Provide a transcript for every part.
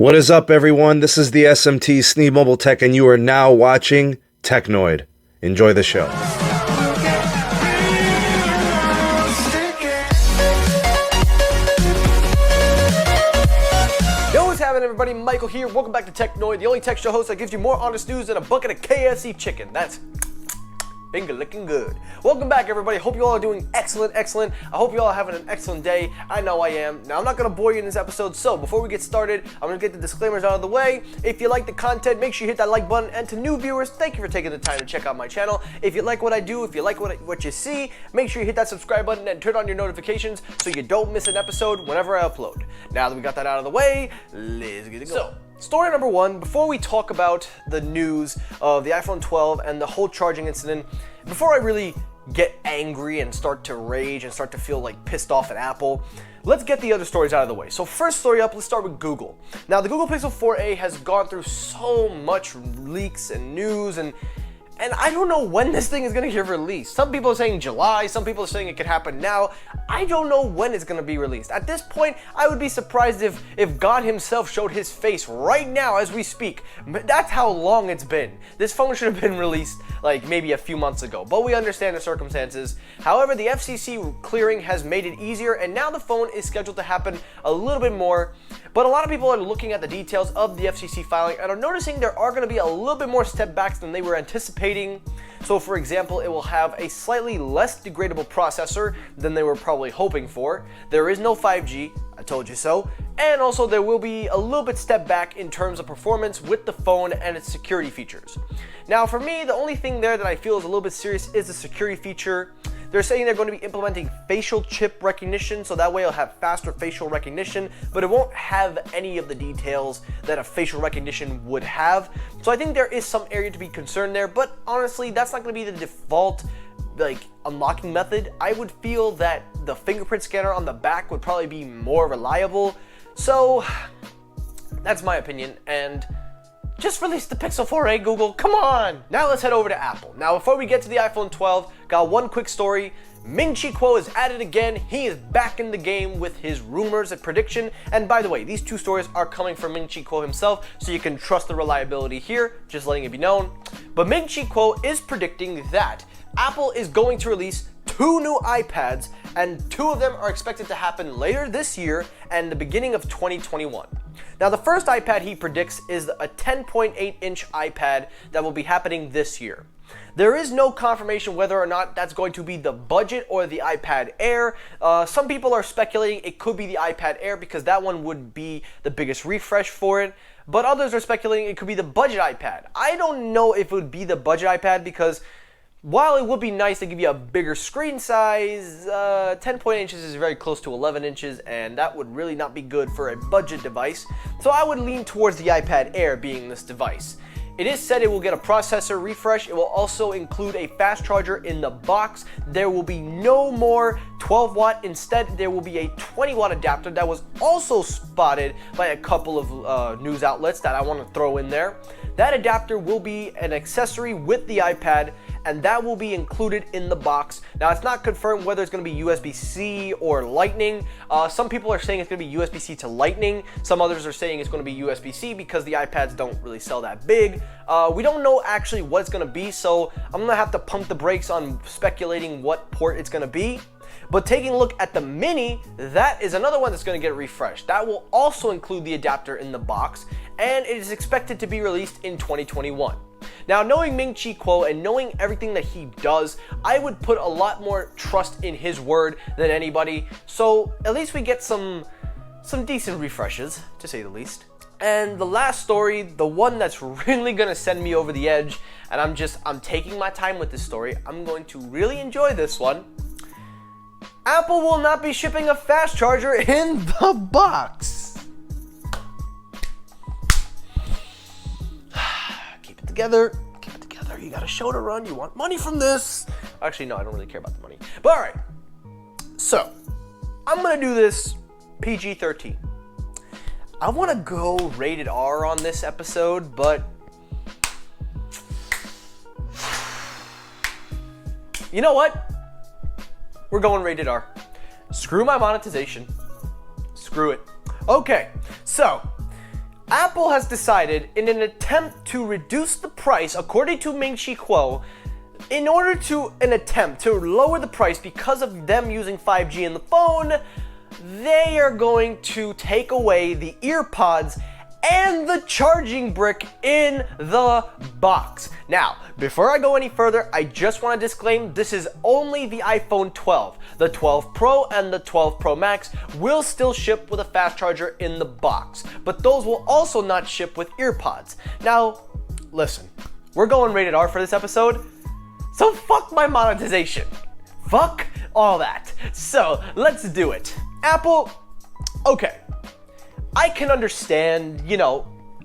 What is up, everyone? This is the SMT Sneed Mobile Tech, and you are now watching Technoid. Enjoy the show. Yo, what's happening, everybody? Michael here. Welcome back to Technoid, the only tech show host that gives you more honest news than a bucket of KFC chicken. That's finger licking good. Welcome back, everybody. Hope you all are doing excellent. I hope you all are having an excellent day. I know I am. Now, I'm not going to bore you in this episode, so before we get started, I'm going to get the disclaimers out of the way. If you like the content, make sure you hit that like button. And to new viewers, thank you for taking the time to check out my channel. If you like what I do, if you like what you see, make sure you hit that subscribe button and turn on your notifications so you don't miss an episode whenever I upload. Now that we got that out of the way, let's get it going. Story number one, before we talk about the news of the iPhone 12 and the whole charging incident, before I really get angry and start to rage and start to feel like pissed off at Apple, let's get the other stories out of the way. So first story up, let's start with Google. Now the Google Pixel 4a has gone through so much leaks and news and I don't know when this thing is going to get released. Some people are saying July, some people are saying it could happen now. I don't know when it's going to be released. At this point, I would be surprised if God himself showed his face right now as we speak. That's how long it's been. This phone should have been released like maybe a few months ago, but we understand the circumstances. However, the FCC clearing has made it easier, and now the phone is scheduled to happen a little bit more. But a lot of people are looking at the details of the FCC filing and are noticing there are going to be a little bit more step backs than they were anticipating. So for example, it will have a slightly less degradable processor than they were probably hoping for. There is no 5G, I told you so. And also there will be a little bit step back in terms of performance with the phone and its security features. Now for me, the only thing there that I feel is a little bit serious is the security feature. They're saying they're going to be implementing facial chip recognition, so that way it'll have faster facial recognition, but it won't have any of the details that a facial recognition would have. So I think there is some area to be concerned there, but honestly, that's not going to be the default unlocking method. I would feel that the fingerprint scanner on the back would probably be more reliable. So that's my opinion, and just release the Pixel 4a, Google, come on! Now let's head over to Apple. Now before we get to the iPhone 12, got one quick story. Ming-Chi Kuo is at it again. He is back in the game with his rumors and prediction. And by the way, these two stories are coming from Ming-Chi Kuo himself, so you can trust the reliability here, just letting it be known. But Ming-Chi Kuo is predicting that Apple is going to release 2 new iPads, and 2 of them are expected to happen later this year and the beginning of 2021. Now the first iPad he predicts is a 10.8-inch iPad that will be happening this year. There is no confirmation whether or not that's going to be the budget or the iPad Air. Some people are speculating it could be the iPad Air because that one would be the biggest refresh for it. But others are speculating it could be the budget iPad. I don't know if it would be the budget iPad because while it would be nice to give you a bigger screen size, 10.8 inches is very close to 11 inches, and that would really not be good for a budget device. So I would lean towards the iPad Air being this device. It is said it will get a processor refresh. It will also include a fast charger in the box. There will be no more 12 watt. Instead, there will be a 20 watt adapter that was also spotted by a couple of news outlets that I want to throw in there. That adapter will be an accessory with the iPad, and that will be included in the box. Now, it's not confirmed whether it's going to be USB-C or Lightning. Some people are saying it's going to be USB-C to Lightning. Some others are saying it's going to be USB-C because the iPads don't really sell that big. We don't know actually what it's going to be, so I'm going to have to pump the brakes on speculating what port it's going to be. But taking a look at the Mini, that is another one that's going to get refreshed. That will also include the adapter in the box, and it is expected to be released in 2021. Now, knowing Ming-Chi Kuo and knowing everything that he does, I would put a lot more trust in his word than anybody. So at least we get some decent refreshes, to say the least. And the last story, the one that's really gonna send me over the edge, and I'm taking my time with this story. I'm going to really enjoy this one. Apple will not be shipping a fast charger in the box. Keep it together. You got a show to run. You want money from this. Actually, no, I don't really care about the money. But all right. So, I'm going to do this PG-13. I want to go rated R on this episode, but you know what? We're going rated R. Screw my monetization. Screw it. Okay, so Apple has decided, in an attempt to reduce the price, according to Ming-Chi Kuo, in order to an attempt to lower the price because of them using 5G in the phone, they are going to take away the earpods and the charging brick in the box. Now, before I go any further, I just want to disclaim this is only the iPhone 12. The 12 Pro and the 12 Pro Max will still ship with a fast charger in the box, but those will also not ship with earpods. Now, listen, we're going rated R for this episode, so fuck my monetization. Fuck all that. So, let's do it. Apple, okay. I can understand,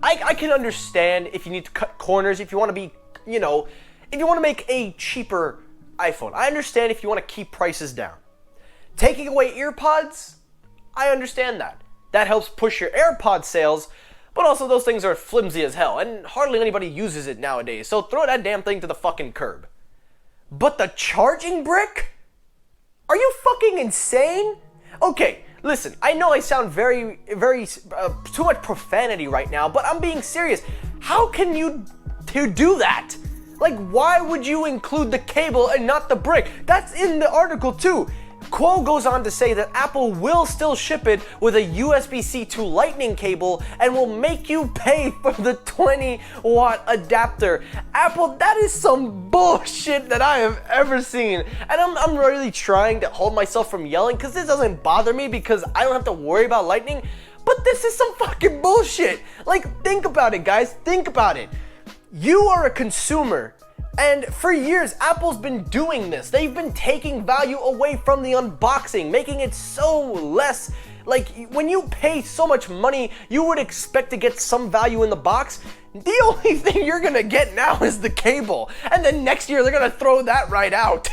I can understand if you need to cut corners, if you want to be, if you want to make a cheaper iPhone. I understand if you want to keep prices down. Taking away earpods, I understand that. That helps push your AirPod sales, but also those things are flimsy as hell, and hardly anybody uses it nowadays, so throw that damn thing to the fucking curb. But the charging brick? Are you fucking insane? Okay. Listen, I know I sound very too much profanity right now, but I'm being serious. How can you do that? Like, why would you include the cable and not the brick? That's in the article too. Kuo goes on to say that Apple will still ship it with a USB-C to Lightning cable and will make you pay for the 20-watt adapter. Apple, that is some bullshit that I have ever seen. And I'm really trying to hold myself from yelling because this doesn't bother me because I don't have to worry about Lightning. But this is some fucking bullshit. Like, think about it, guys. Think about it. You are a consumer. And for years, Apple's been doing this. They've been taking value away from the unboxing, making it so less, like when you pay so much money, you would expect to get some value in the box. The only thing you're gonna get now is the cable. And then next year, they're gonna throw that right out.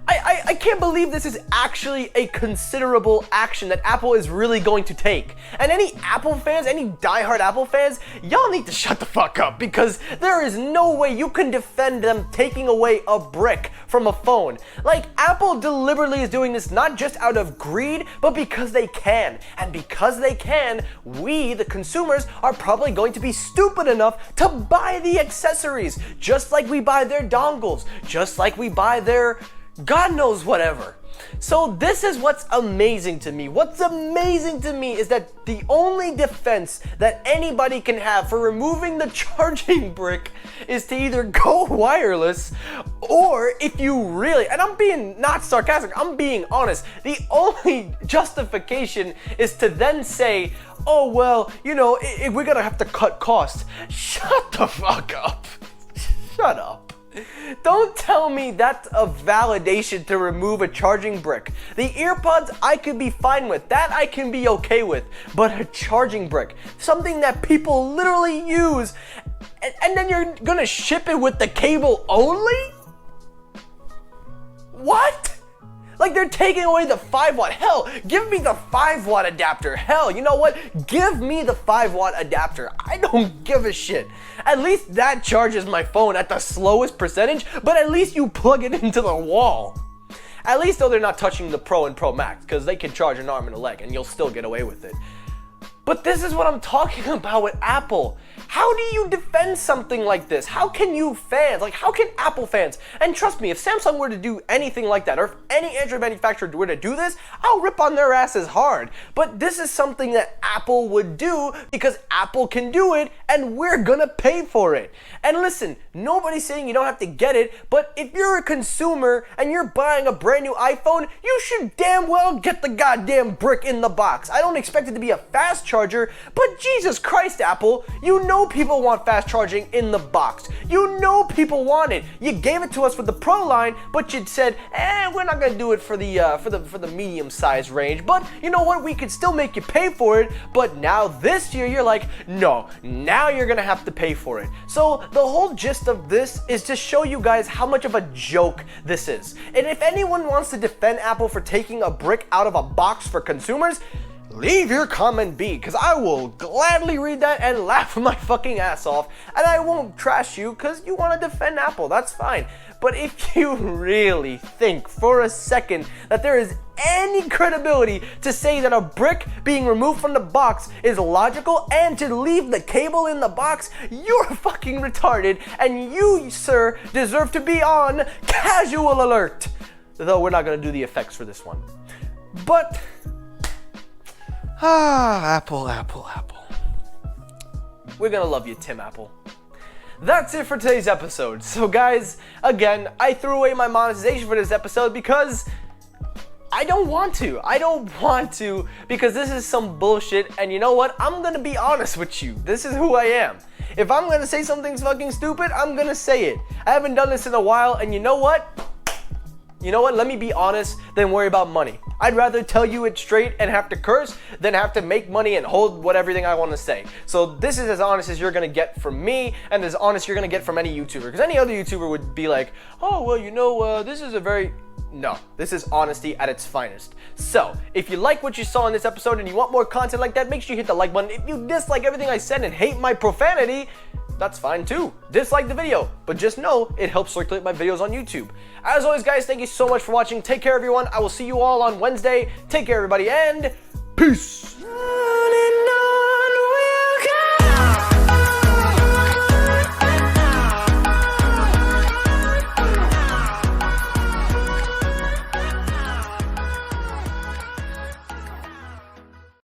I can't believe this is actually a considerable action that Apple is really going to take. And any Apple fans, any diehard Apple fans, y'all need to shut the fuck up because there is no way you can defend them taking away a brick from a phone. Like, Apple deliberately is doing this not just out of greed, but because they can. And because they can, we, the consumers, are probably going to be stupid enough to buy the accessories, just like we buy their dongles, just like we buy their God knows whatever. So this is what's amazing to me. What's amazing to me is that the only defense that anybody can have for removing the charging brick is to either go wireless or if you really, and I'm being not sarcastic, I'm being honest, the only justification is to then say, oh well, we're gonna have to cut costs. Shut the fuck up. Shut up. Don't tell me that's a validation to remove a charging brick. The earpods I could be fine with, that I can be okay with, but a charging brick, something that people literally use, and then you're gonna ship it with the cable only? What? Like, they're taking away the 5-watt. Hell, give me the 5-watt adapter. Hell, you know what? Give me the 5-watt adapter. I don't give a shit. At least that charges my phone at the slowest percentage, but at least you plug it into the wall. At least though they're not touching the Pro and Pro Max, because they can charge an arm and a leg and you'll still get away with it. But this is what I'm talking about with Apple. How do you defend something like this? How can you fans, how can Apple fans, and trust me, if Samsung were to do anything like that, or if any Android manufacturer were to do this, I'll rip on their asses hard. But this is something that Apple would do because Apple can do it and we're gonna pay for it. And listen, nobody's saying you don't have to get it, but if you're a consumer and you're buying a brand new iPhone, you should damn well get the goddamn brick in the box. I don't expect it to be a fast charger, but Jesus Christ, Apple, you know people want fast charging in the box. You know people want it. You gave it to us with the Pro line, but you said, we're not gonna do it for the medium size range. But you know what? We could still make you pay for it. But now this year, you're like, no, now you're gonna have to pay for it. So the whole gist of this is to show you guys how much of a joke this is. And if anyone wants to defend Apple for taking a brick out of a box for consumers, leave your comment be, because I will gladly read that and laugh my fucking ass off, and I won't trash you because you want to defend Apple. That's fine. But if you really think for a second that there is any credibility to say that a brick being removed from the box is logical and to leave the cable in the box, you're fucking retarded, and you, sir, deserve to be on casual alert. Though we're not going to do the effects for this one. But, Apple. We're going to love you, Tim Apple. That's it for today's episode. So guys, again, I threw away my monetization for this episode because I don't want to because this is some bullshit, and you know what? I'm gonna be honest with you. This is who I am. If I'm gonna say something's fucking stupid, I'm gonna say it. I haven't done this in a while, and you know what? Let me be honest than worry about money. I'd rather tell you it straight and have to curse than have to make money and hold everything I want to say. So this is as honest as you're going to get from me, and as honest you're going to get from any YouTuber. Because any other YouTuber would be like, oh, well, this is a very... No, this is honesty at its finest. So, if you like what you saw in this episode and you want more content like that, make sure you hit the like button. If you dislike everything I said and hate my profanity, that's fine too. Dislike the video, but just know it helps circulate my videos on YouTube. As always, guys, thank you so much for watching. Take care, everyone. I will see you all on Wednesday. Take care, everybody, and peace.